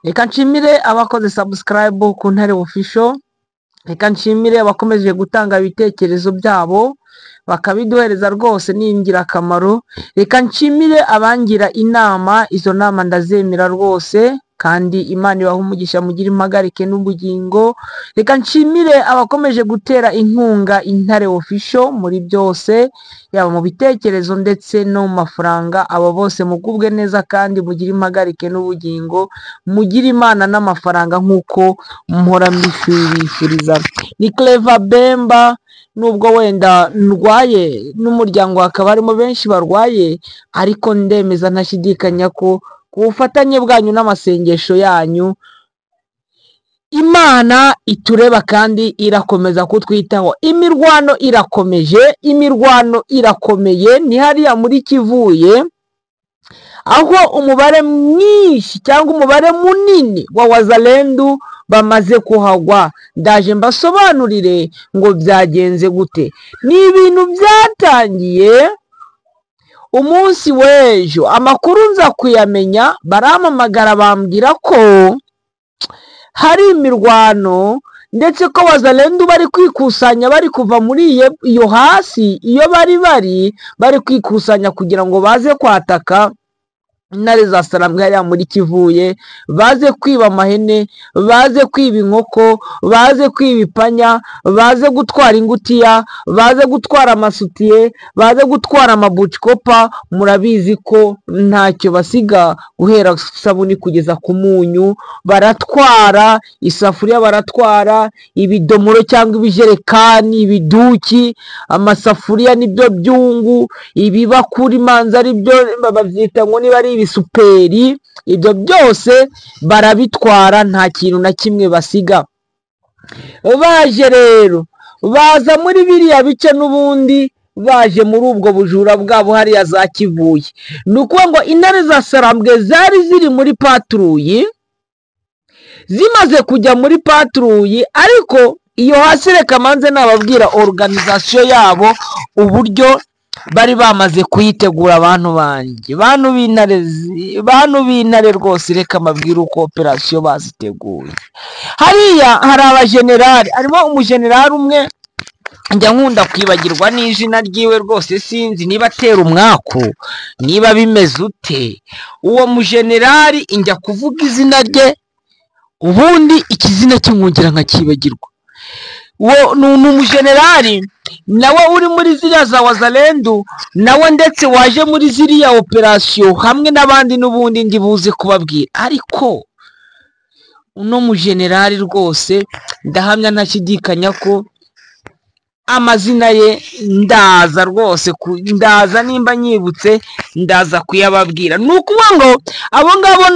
reka nshimire abakoze subscribe ku Ntare Official, reka nshimire abakomeje gutanga ibitekerezo byabo bakabiduhereza rwose ni ingirakamaro. Reka nshimire abangira inama, izo nama ndazemera rwose kandi Imana ibaha umugisha mugira impagarike n'ubugingo. Reka nshimire abakomeje gutera inkunga Intare Official muri byose, yaba mu bitekerezo ndetse no mu mafaranga. Abo bose mugubwe neza kandi mugira impagarike n'ubugingo, mugira Imana n'amafaranga nk'uko mpora mbifuriza. Ni Clever Bemba, nubwo wenda ndwaye n'umuryango hakaba harimo benshi barwaye, ariko ndemeza ntashidikanya ko ku bufatanye bwanyu n'amasengesho yanyu Imana itureba kandi irakomeza kutwitaho. Imirwano irakomeje, imirwano irakomeye, ni hariya muri Kivuye aho umubare mwinshi cyangwa umubare munini wa Wazalendo bamaze kuhagwa. Ndaje mbasobanurire ngo byagenze gute. Ni ibintu byatangiye umunsi w'ejo, amakuru nza kuyamenya, barampamagara bambwira ko hari imirwano ndetse ko Wazalendo bari kwikusanya, bari kuva muri iyo hasi iyo bari kwikusanya kugira ngo baze kwataka Intare za Sarambwe hariya muri Kivuye, baze kwiba amahene, baze kwiba inkoko, baze kwiba ipanya, baze gutwara ingutiya, baze gutwara amasutiye, baze gutwara amabucikopa. Murabizi ko ntacyo basiga guhera sabuni kugeza ku munyu. Baratwara isafuriya, baratwara ibidomoro cyangwa ibijerekani, ibiduki, amasafuriya nibyo byungu, ibibakuri manza ari byo babyita ngo niba ari ibisuperi. Ibyo byose barabitwara, nta kintu na kimwe basiga. Baje rero, baza muri biriya bice n'ubundi baje muri ubwo bujura bwabo hariya za Kivuye. Ni ukuvuga ngo Intare za Sarambwe zari ziri muri patrouille, zimaze kujya muri patrouille, ariko iyo hasi reka manze nababwira organisation yabo uburyo bari bamaze kuyitegura. Abantu banjye, bantu b'Intare rwose, reka mabwira uko operation baziteguye. Hariya hari abajenerali, harimo umujenerali umwe njya nkunda kwibagirwa n'izina ryiwe rwose, sinzi niba atera umwaku, niba bimeze ute. Uwo mujenerali njya kuvuga izina rye, ubundi ikizina kimwongera nkakibagirwa. Uwo ni umujenerali nawe uri muri ziriya za Wazalendo, nawe ndetse waje muri ziriya operation hamwe n'abandi n'ubundi ndi buze kubabwira. Ariko uno mujenerali rwose ndahamya ntashidikanya ko amazina ye ndaza rwose ndaza, nimba nyibutse ndaza kuyababwira. Ni ukuvuga ngo abo ngabo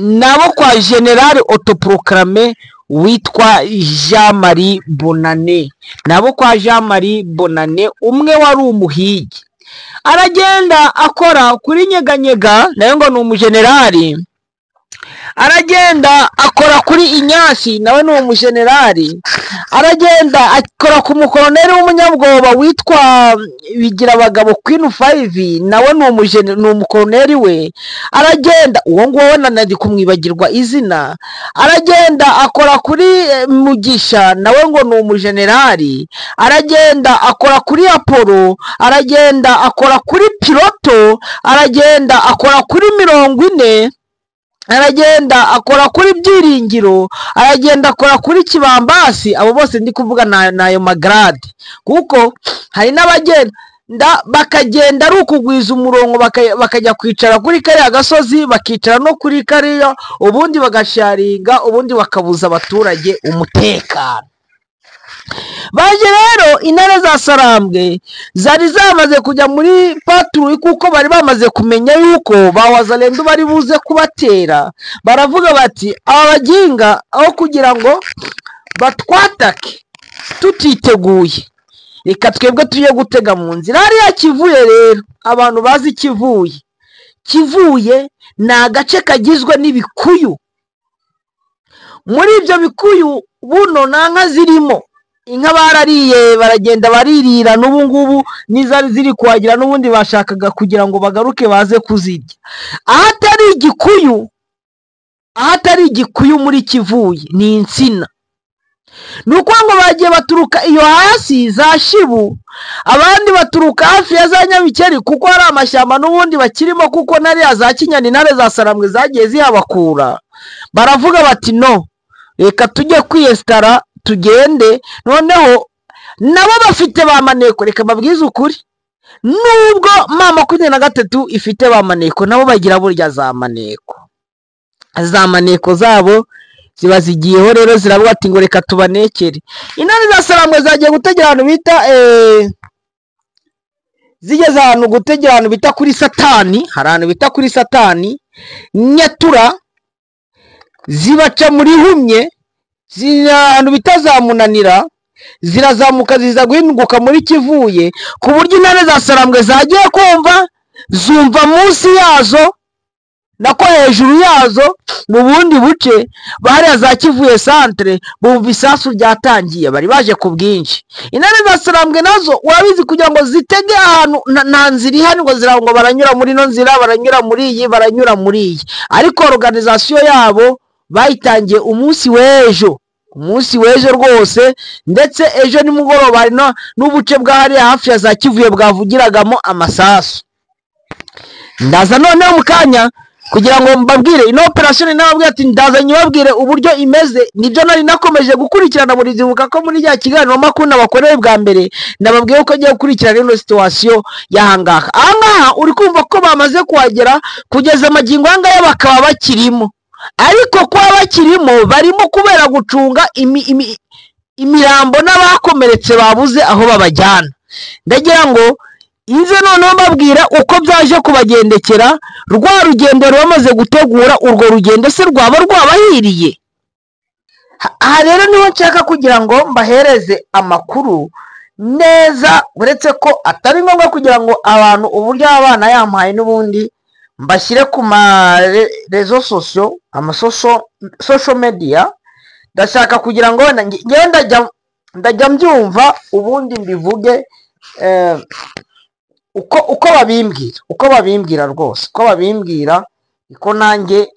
nabo kwa General autoproclamé witwa Jean Marie Bonane, nabo kwa Jean Marie Bonane, umwe wari umuhigi, aragenda akora kuri Nyeganyega, nayo ngo ni umujenerali. Aragenda akora kuri Inyasi, nawe ni umujenerali. Aragenda akora ku mukoloneli w'umunyabwoba witwa Bigira Abagabo Queen 5, nawe ni umukoloneli we. Aragenda uwo nguwo nandi kumwibagirwa izina. Aragenda akora kuri Mugisha, nawe ngo ni umujenerali. Aragenda akora kuri Apollo, aragenda akora kuri Piloto, aragenda akora kuri 40, aragenda akora kuri Byiringiro, aragenda akora kuri Kibambasi. Abo bose ndi kuvuga nayo magrade, kuko hari n'abagenda bakagenda ari ukugwiza umurongo, bakajya kwicara kuri kariya gasozi, bakicara no kuri kariya, ubundi bagasharinga, ubundi bakabuza abaturage umutekano. Baje rero Intare za Sarambwe zari zamaze kujya muri patrouille, kuko bari bamaze kumenya yuko ba Wazalendo bari buze kubatera. Baravuga bati aba baginga aho kugira ngo batwatake tutiteguye, reka twebwe tujye gutega mu nzira. Hariya Kivuye rero, abantu bazi Kivuye ni agace kagizwe n'ibikuyu. Muri ibyo bikuyu buno nta nka zirimo, inka barariye baragenda baririra, n'ubu ngubu n'izari ziri kuhagira n'ubundi bashakaga kugira ngo bagaruke baze kuzirya. ahatari igikuyu muri Kivuye ni insina. Ni uko ngo bagiye baturuka iyo hasi za Shibu, abandi baturuka hafi ya za Nyabikeri kuko hari amashyamba n'ubundi bakirimo, kuko nariya za Kinyana intare za Sarambwe zagiye zihabakura. Baravuga bati no, reka tujye kwiyesitara tugende. Noneho nabo bafite ba maneko, reka mbabwize ukuri, nubwo mama 23 ifite ba maneko, nabo bagira burya za maneko zabo ziba zigiyeho. Rero ziravuga ati ngo reka tubanekere. Intare za Sarambwe zagiye gutegera ahantu bita zigeze ahantu gutegera ahantu bita kuri Satani, hari ahantu bita kuri Satani Nyatura, zibaca muri Humye, ahantu bita za Munanira, zirazamuka ziza guhinguka muri Kivuye, ku buryo intare za Sarambwe zagiye kumva zumva munsi yazo nako hejuru yazo mu bundi buce bahariya za Kivuye centre, bumva isasu ryatangiye, bari baje ku bwinshi. Intare za Sarambwe nazo wabizi kugira ngo zitege ahantu nta nzira ihari ngo zirango baranyura muri no nzira, baranyura muri iyi, ariko organisation yabo bayitangiye umunsi w'ejo rwose. Ndetse ejo nimugoroba hari n'ubuce bwa hariya hafi ya za Kivuye bwavugiragamo amasasu. Ndaza noneho mu kanya kugira ngo mbabwire ino operation, nababwira ati ndazanye babwire uburyo imeze. Nibyo nari nakomeje gukurikirana muri zibuka ko muri ya kiganiro makuru bakoreye bwa mbere, nababwiye uko agiye gukurikirana ino situation yahangaha. Ahangaha uri kumva ko bamaze kuhagera, kugeza amagingo yangaya bakaba bakirimo, ariko kuba bakirimo barimo kubera gucunga imirambo n'abakomeretse babuze aho babajyana. Ndagira ngo inze noneho mbabwira uko byaje kubagendekera, rwa rugendo bamaze gutegura. Urwo rugendo se rwaba rwabahiriye? Aha rero niho nshaka kugira ngo mbahereze amakuru neza, uretse ko atari ngombwa kugira ngo abantu uburyo abana yampaye n'ubundi mbashyire ku rezo sosio, social media. Ndashaka kugira ngo ngewe ndajya mbyumva ubundi mbivuge uko babimbwira rwose, uko babimbwira iko nanjye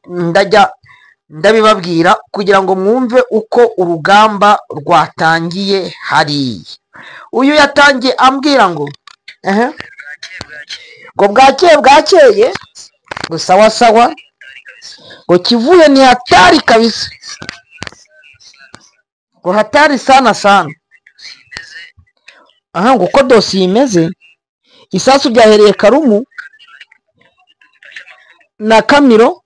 ndabibabwira kugira ngo mwumve uko urugamba rwatangiye hariya. Uyu yatangiye ambwira ngo ngo bwakeye ngo sawa ngo Kivuye ni hatari kabisa, ngo hatari sana. Ngo uko dosiye imeze, isasu ryahereye Karumu na Kamiro,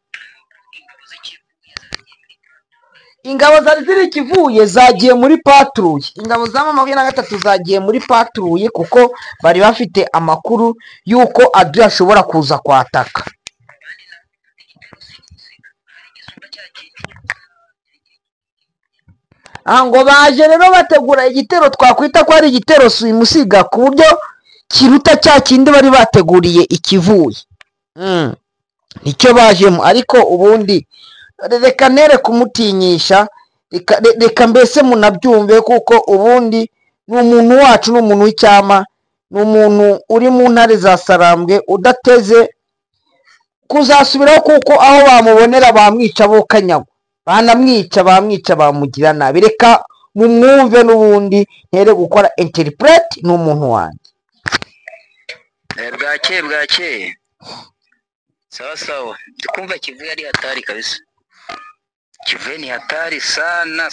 ingabo zari ziri Kivuye zagiye muri patrouille. Ingabo za mama 23 zagiye muri patrouille kuko bari bafite amakuru yuko Adu ashobora kuza kwataka. Ngo baje rero bategura igitero twakwita ko ari igitero simusiga, ku buryo kiruta cya kindi bari bateguriye ikivuye. Nicyo bajemo, ariko ubundi reka nere kumutinyisha, reka mbese munabyumve, kuko ubundi ni umuntu wacu, ni umuntu w'icyama, ni umuntu uri mu ntare za Sarambwe udateze kuzasubiraho, kuko aho bamubonera bamwica bo kanyagwa, bamwica bamugira nabi. Reka mumwumve n'ubundi ntere gukora interpret n'umuntu wanjye. Bwakeye sawa ndikumva Kivuye ari hatari kabisa. Kivuye ni hatari sana.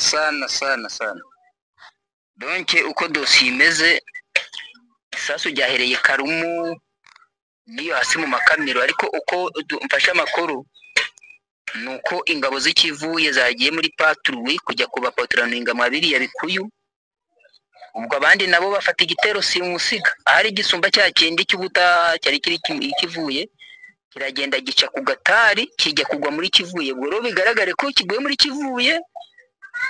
Donke uko dosiye imeze, isasu ryahereye Karumu niyo hasi mu Makamiro, ariko uko mfashe amakuru nuko ingabo z'ikivuye zagiye muri patrouille kujya kubapatroniga mwabiri ya Bikuyu. Ubwo abandi nabo bafata igitero simusiga, ahari gisumba cya kindi cy'ubuta cyari kiri Kivuye, kiragenda gica ku Gatari kijya kugwa muri Kivuye. Bwo bigaragare ko kiguye muri Kivuye,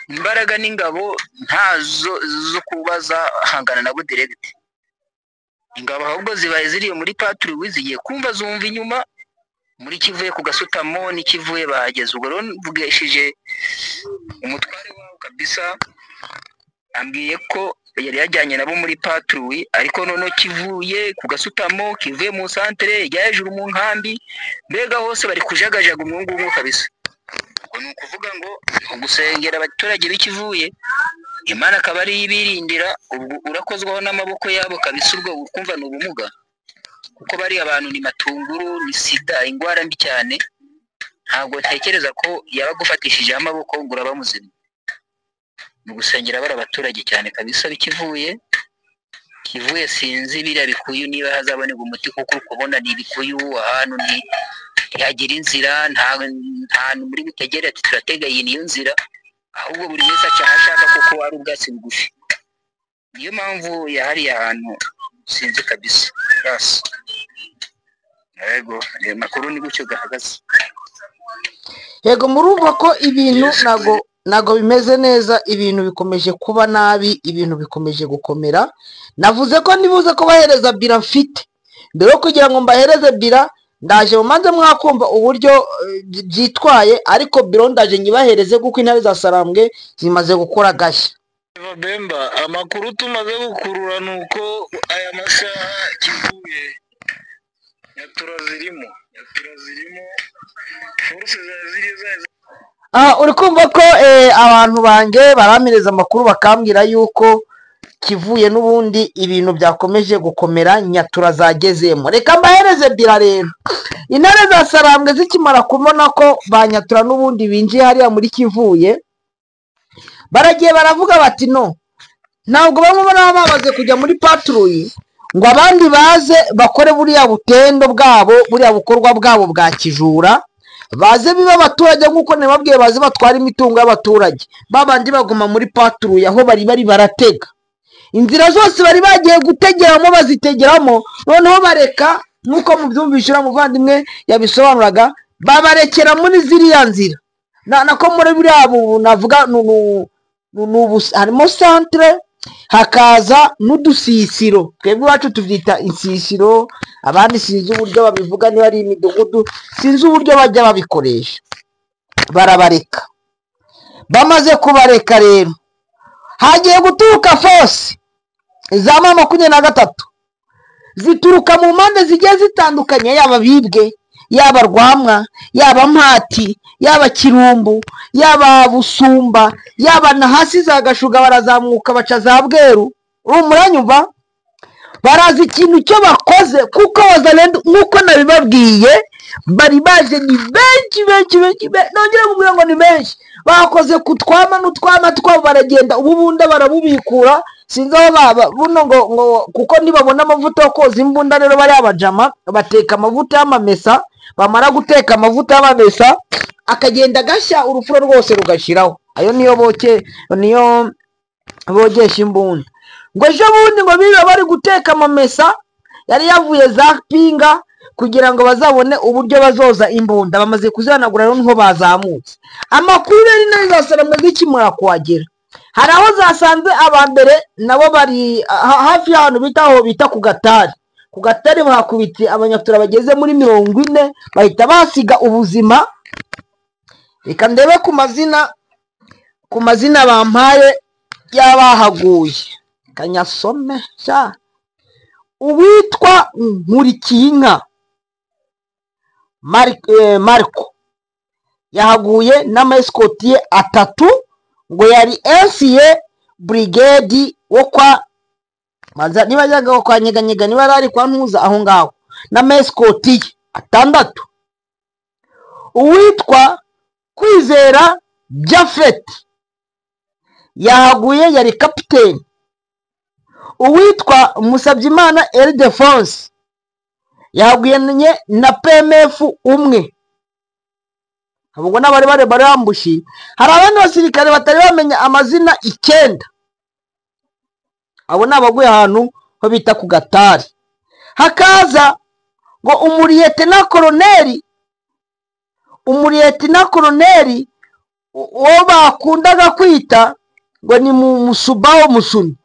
imbaraga n'ingabo ntazo zo kubaza hangana nabo direct. Ingabo ahubwo zibaye ziri muri patrouille zigiye kumva zumva inyuma muri Kivuye ku Gasutamo ni Kivuye bahageze. Ubwo rero mvugishije umutware wabo kabisa, ambwiye ko yari yajyanye nabo muri patrouille ariko noneho kivuye ku gasutamo kivuye mu santere ijya hejuru mu nkambi mbega hose bari kujagajaga umwungu kabisa. Ubwo ni ukuvuga ngo gusengera abaturage b'ikivuye Imana akaba ari ibirindira, ubwo urakozwaho n'amaboko yabo kabisa. Ubwo ukumva ni ubumuga kuko bari abantu ni matunguru, ni sida, ingwara mbi cyane. Ntabwo ntekereza ko yabagufatishijeho amaboko ngo uraba muzima. Ni gusengera bari abaturage cyane kabisa b'ikivuye. Kivuye sinzi biriya bikuyu niba hazaboneka umuti kuko kubona ni ibikuyu ahantu ni yagira inzira, nta muri butegere ati turatega iyi niyo nzira, ahubwo buri wese ashaka kuko ari ubwatsi bugufi. Niyo mpamvu yahari ahantu sinzi kabisa. Yes. Yego, makuru ni gucyo gahagaze. Yego, murumva ko ibintu nago bimeze neza, ibintu bikomeje kuba nabi, ibintu bikomeje gukomera. Navuze ko nibuze ko bahereza bira mfite. Mbere yo kugira ngo mbahereze bira, ndaje mumanze mwakumva uburyo byitwaye, ariko biro ndaje nyibahereze kuko intare za Sarambwe zimaze gukora gashya. Bemba, amakuru tumaze gukurura nuko aya masaha kivuye yatura zirimo force ziri uri kumva ko abantu banjye baramireza amakuru bakambwira yuko kivuye n'ubundi ibintu byakomeje gukomera, nyatura zagezemo. Reka mbahereze bira rero. Intare za Sarambwe zikimara kubona ko banyatura n'ubundi binjiye hariya muri kivuye, baragiye baravuga bati no, ntabwo bamwe bamaze kujya muri patrouille ngo abandi baze bakore buriya butendo bwabo, buriya bukorwa bwabo bwa kijura, baze biba abaturage nk'uko nababwiye, baze batwara imitungo y'abaturage. Babandi baguma muri patrouille aho bari baratega inzira zose bari bagiye gutegeramo, bazitegeramo. Noneho bareka nk'uko mubyumvishira muvandimwe yabisobanuraga, babarekera muri ziriya nzira. Nako muri buriya navuga harimo centre, hakaza n'udusisiro. Twebwe iwacu tuvyita insisiro, abandi sinzi uburyo babivuga, niba ari imidugudu sinzi uburyo bajya babikoresha. Barabareka. Bamaze kubareka rero, hagiye guturuka force za M23 zituruka mu mpande zigiye zitandukanye, yaba Bibwe, yaba Rwamwa, yaba Mpati, yaba Kirumbu, yaba Busumba, yaba na hasi za Gashuga, barazamuka baca za Bweru. Muranyumva? Barazi ikintu cyo bakoze kuko Wazalendo nk'uko nabibabwiye bari baje ni benshi. Nongera kuvuga ngo ni benshi. Bakoze kutwama n'utwama twabo, baragenda ububunda barabubikura. Sinzi aho baba buno ngo kuko nibabona amavuta yo koza imbunda rero bari abajama bateka amavuta y'amamesa. Bamara guteka amavuta y'amamesa akagenda gashya, urufuro rwose rugashiraho. Ayo niyo bogesha imbunda. Ngo ejo bundi ngo biba bari guteka amamesa yari yavuye za Pinga kugira ngo bazabone uburyo bazoza imbunda. Bamaze kuzihanagura rero niho bazamutse. Amakuru rero Intare za Sarambwe zikimara kuhagera, hari aho zasanze abambere nabo bari hafi y'ahantu bita ku Gatari. Ku Gatari bahakubitiye abanyatura bageze muri 40, bahita basiga ubuzima. Reka ndebe ku mazina bampaye y'abahaguye. Kanyasome sha. Uwitwa Nkurikiyinka Marco yahaguye n'amaescoti ye 3, ngo yari NCA brigade wo kwa maza nibajyaga kwa nyeganyega, niba ari kwa Ntuza aho ngaho, n'amaescoti ye 6. Uwitwa Kwizera Jafet yahaguye yari captain. Uwitwa Musabyimana Ildefonse yahaguye na PMF 1. Ahubwo n'abari barambushi. Hari abandi basirikare batari bamenya amazina 9. Abo nabaguye ahantu ho bita ku Gatari. Hakaza ngo umuriyeti na koloneli uwo bakundaga kwita ngo ni Musubaho Musuni.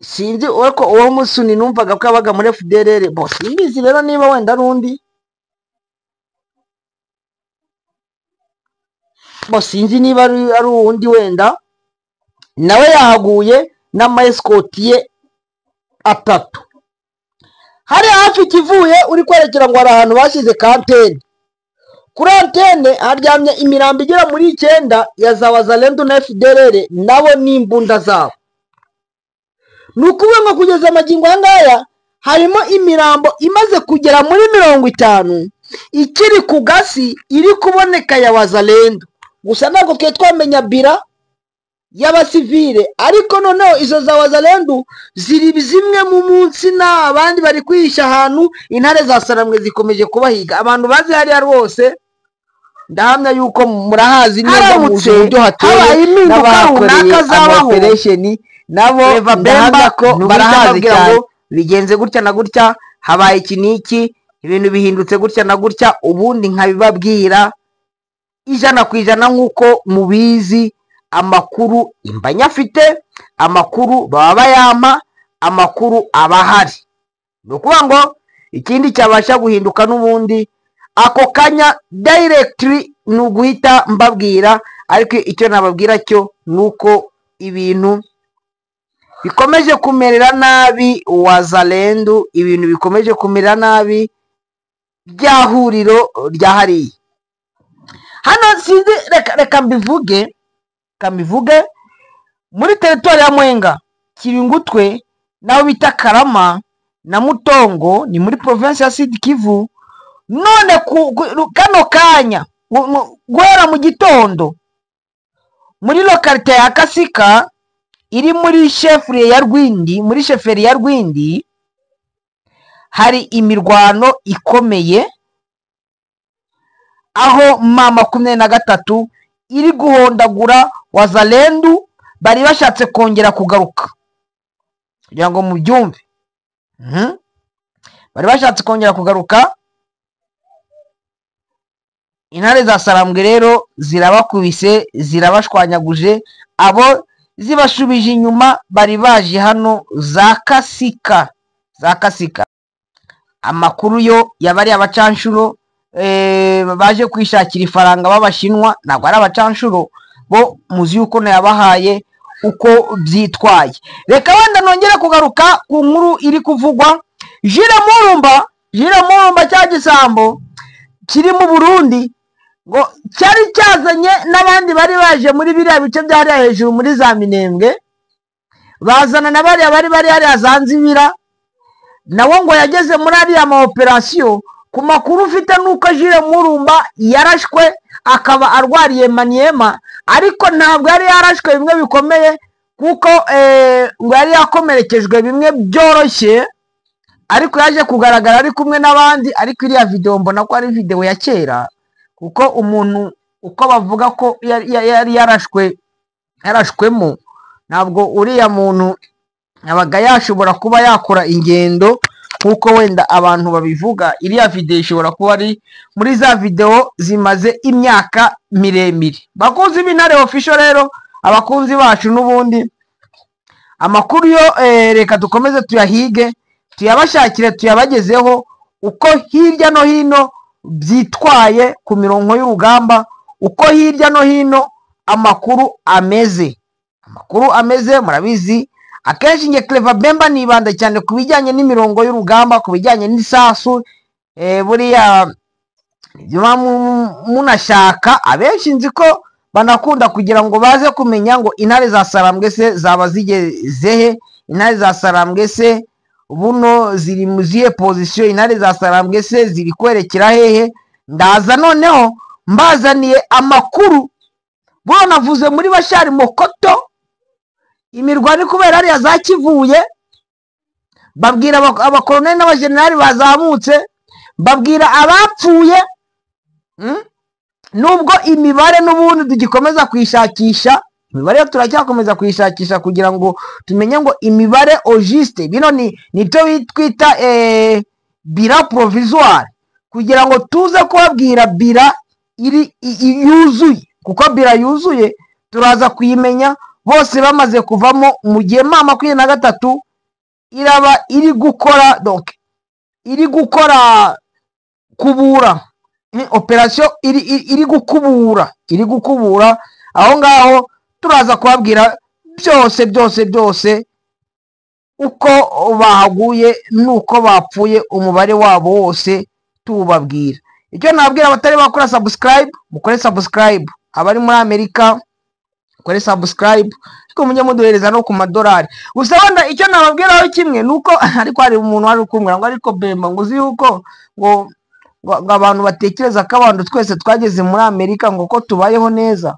Sinzi uko uwo Musuni numvaga ko yabaga muri FDLR. Boss imbizi rero niba wenda rundi. Boss sinzi niba ari uwundi wenda. nawe yahaguye n'amayesikoti ye 3. hari hafi kivuye uri kwerekera ngo hari ahantu bashyize kantene. Kuri antene haryamye imirambo igera muri 9 ya za Wazalendo na FDLR nabo n'imbunda zabo. Nukuvuga ngo kugeza amagingo ngaya harimo imirambo imaze kugera muri 50 ikiri ku gasi iri kuboneka ya Wazalendo. Gusa ntabwo twe twamenya bira y'abasivile, ariko noneho izo za Wazalendo ziri zimwe mu munsi na abandi bari kwihisha ahantu. Intare za Saramwe zikomeje kubahiga. Abantu bazi hariya rwose ndahamya yuko murahazi neza mu buryo hateye n'abakoreye operation nabo ndahamya ko barahazi cyane. Bigenze gutya na gutya, habaye iki niki, ibintu bihindutse gutya na gutya, ubundi nkabibabwira 100% nk'uko mubizi. Amakuru imbanya afite, amakuru baba bayama, amakuru abahari. Nukuvuga ngo ikindi cyabasha guhinduka n'ubundi ako kanya directly nuguhita mbabwira. Ariko icyo nababwira cyo nuko ibintu bikomeje kumerera nabi Wazalendo, ibintu bikomeje kumerera nabi byahuriro rya hariya. Hano sinzi reka mbivuge muri territoire ya Mwenga, Kiringutwe naho bita Karama na Mutongo, ni muri province ya Sud Kivu. None kano kanya guhera mu gitondo muri localité ya Kasika iri muri chefferie ya Rwindi, muri chefferie ya Rwindi hari imirwano ikomeye, aho mama 23 iri guhondagura Wazalendo bari bashatse kongera kugaruka, kugira ngo mubyumve. Bari bashatse kongera kugaruka. Intare za Sarambwe rero zirabakubise, zirabashwanyaguje, abo zibashubije inyuma bari baje hano za Kasika. Amakuru yo yabari abacanshuro baje kwishakira ifaranga b'abashinwa, ntabwo ari abacanshuro bo muzi yuko nayabahaye uko byitwaye. Reka wenda nongera kugaruka ku nkuru iri kuvugwa. Jules Murumba cya gisambo kiri mu Burundi ngo cyari cyazanye n'abandi bari baje muri biriya bice byari hejuru muri za Minembwe, bazana na bari hariya Zanzibira. Nawo ngo yageze muri ariya ma operation. Ku makuru ufite nuko Jules Murumba yarashwe akaba arwariye Maniema, ariko ntabwo yari yarashwe bimwe bikomeye kuko ngo yari yakomerekejwe bimwe byoroshye, ariko yaje kugaragara ari kumwe n'abandi. Ariko iriya video mbona ko ari video ya kera, kuko umuntu uko bavuga ko yari yarashwemo, ntabwo uriya muntu abaga yashobora kuba yakora ingendo kuko wenda abantu babivuga. Iriya video ishobora kuba ari muri za video zimaze imyaka miremire. Bakunzi b'Intare official rero, abakunzi bacu n'ubundi amakuru yo reka dukomeze tuyahige, tuyabashakire, tuyabagezeho uko hirya no hino byitwaye ku mirongo y'urugamba, uko hirya no hino amakuru ameze. Murabizi akenshi nge Clever Bemba nibanda cyane ku bijyanye n'imirongo y'urugamba, ku bijyanye n'isasu. Buriya munashaka abenshi nzi ko banakunda kugira ngo baze kumenya ngo Intare za Sarambwe se zaba zigeze he, Intare za Sarambwe se buno ziri mu zihe position, Intare za Sarambwe se ziri kwerekera hehe. Ndaza noneho mbazaniye amakuru. Buno navuze muri Bashari Mokoto imirwano kubera ari yazakivuye, babwira abakoloneli n'abajenerali bazamutse, babwira abapfuye. Nubwo imibare n'ubundi tugikomeza kwishakisha, imibare yo turacyakomeza kwishakisha kugira ngo tumenye ngo imibare auguste bino nito twita bira provisoire, kugira ngo tuze kubabwira bira iri yuzuye, kuko bira yuzuye turaza kuyimenya bose bamaze kuvamo mu gihe mama 23 iraba iri gukora. Donc iri gukora kubura operation iri gukubura aho ngaho turaza kubabwira byose uko bahaguye nuko bapfuye umubare wabo wose tubabwira. Icyo nabwira abatari bakora subscribe, mukore subscribe. Abari muri Amerika mukore subscribe, ariko mujye muduhereza no ku madolari. Gusa wenda icyo nababwiraho kimwe nuko ariko hari umuntu wari kumbwira ngo ariko Bemba ngo uzi yuko ngo abantu batekereza ko abantu twese twageze muri Amerika ngo ko tubayeho neza,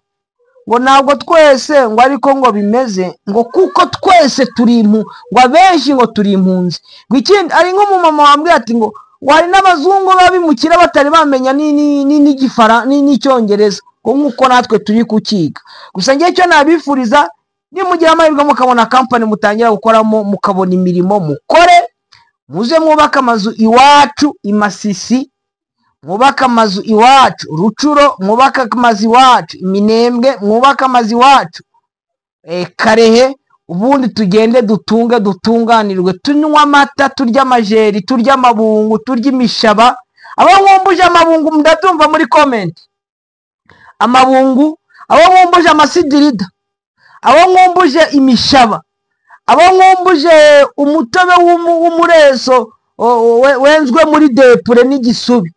ngo ntabwo twese ngo ariko ngo bimeze, ngo kuko twese turi ngo abenshi ngo turi impunzi. Ngo ikindi ari nk'umumama wambwiye ati ngo hari n'abazungu babimukira batari bamenya n'icyongereza ngo nk'uko natwe turi kukiga. Gusa ngiye cyo nabifuriza nimugira amahirwe mukabona company mutangira gukoramo mukabona imirimo mukore, muze mwubaka amazu iwacu Imasisi, mwubaka amazu iwacu Rucuro, mwubaka amazu iwacu Minembwe, mwubaka amazu iwacu Karehe, ubundi tugende dutunge dutunganirwe, tunywa amata, turya amajeri, turya amabungu, turya imishaba. Abo nkumbuje amabungu ndatumva muri comment, amabungu, abo nkumbuje amasidirida, abo nkumbuje imishaba, abo nkumbuje umutobe w'umureso wenzwe muri depure n'igisubi.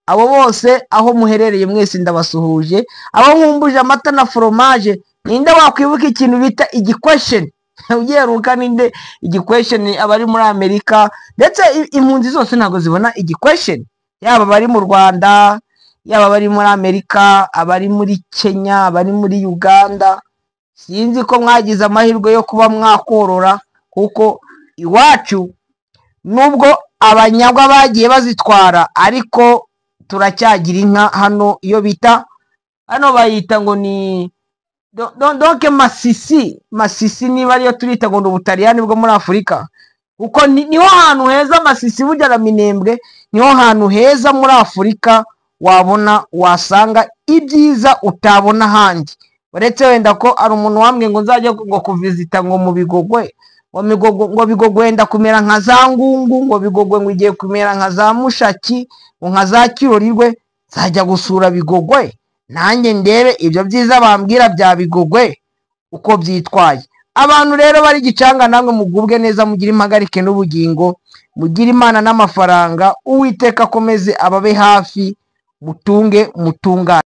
Abo bose aho muherereye mwese ndabasuhuje. Abo nkumbuje amata na fromage, ninde wakwibuka ikintu bita igikwesheni? Ugiheruka ninde igikwesheni? Abari muri Amerika ndetse impunzi zose ntago zibona igikwesheni, yaba bari mu Rwanda, yaba bari muri Amerika, abari muri Kenya, abari muri Uganda. Sinzi ko mwagize amahirwe yo kuba mwakorora, kuko iwacu nubwo abanyagwa bagiye bazitwara ariko turacyagira inka hano. Iyo bita hano bayita ngo ni donc Masisi niba ariyo turita ngo n'Ubutaliyani bwo muri Afurika, kuko niho hantu heza Masisi burya na Minembwe, niho hantu heza muri Afurika wabona wasanga ibyiza utabona handi. Uretse wenda ko ari umuntu wambwe ngo nzajya ngo kuvizita ngo mu Bigogwe, ngo Bigogwe wenda kumera nka za Ngungu, ngo Bigogwe ngo igiye kumera nka za Mushaki, ngo nka za Kirorirwe. Nzajya gusura Bigogwe nanjye ndebe ibyo byiza bambwira bya Bigogwe uko byitwaye. Abantu rero bari Gicanga namwe mugubwe neza, mugire impagarike n'ubugingo, mugire Imana n'amafaranga. Uwiteka akomeze ababe hafi, mutunge mutungane.